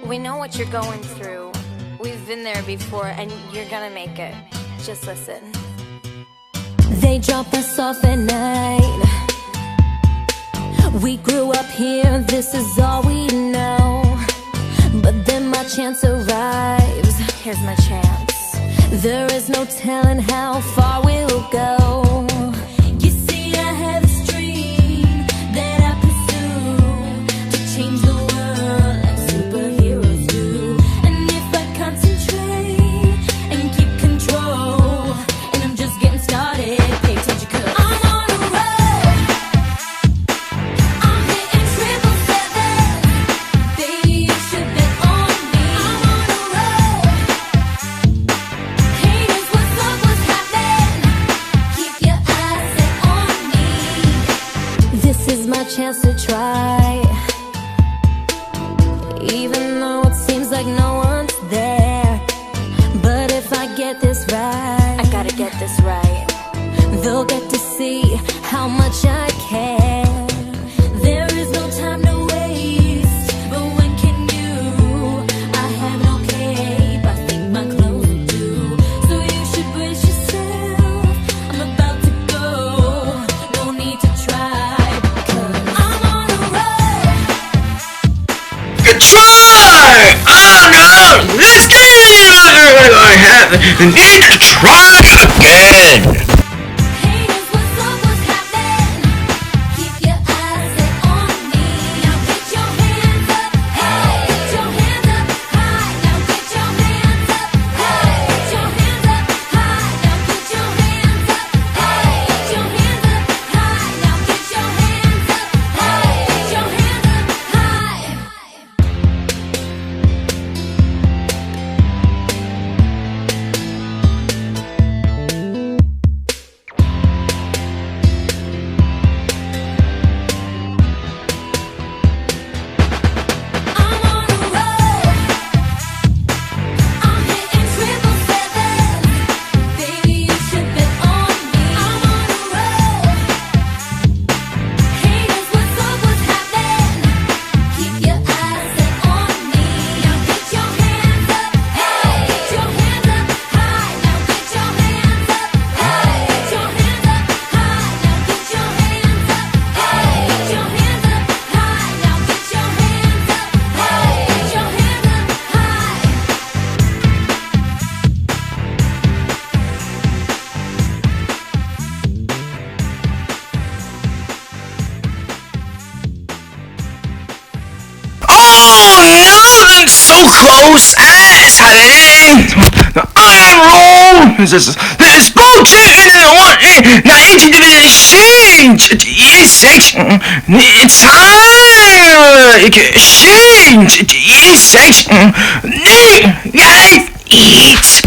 We know what you're going through. We've been there before, and you're gonna make it. Just listen. They drop us off at night. We grew up here, this is all we know. But then my chance arrives. Here's my chance. There is no telling how far we'll go. You see, I have this dream that I pursue, to change the world like superheroes do. And if I concentrate and keep control, and I'm just getting started, pay attention 'cause I'm on a roll. I'm hitting 777. Baby, you should bet on me. I'm on a roll. Haters, what's up, what's happening? Keep your eyes set on me. This is my chance to try. Even though it seems like no one's there. But if I get this right, I gotta get this right. they'll get to see how much I care. There is no time to waste, but when can you? I have no cape, I think my clothes will do. So you should brace yourself, I'm about to go. No need to try, because I'm on a roll. Good try! Oh no! Let's get it! I have need to try again! Haters, what's up, what's happening? Keep your eyes set on me. Now get your hands up, hey! Get your hands up high. Now get your hands up, hey! Get your hands up high. Now get your hands up, hey! Get your hands up high. Now get your hands up, hey! Get your hands up high. I'm on a roll. I'm hitting 777. Baby, you should bet on me. I'm on a roll. Haters, what's up, what's happening? Keep your eyes set on me. Now get your hands up, hey! Get your hands up high. Now get your hands up, hey! Get your hands up high. Now get your hands up, hey! Get your hands up high. Now get your hands up, hey! Get your hands up high. Oh no! That's so close! Ass, honey! The iron roll! This bullshit and what? Now it's exchange! It's time! Exchange! Exchange! Eat!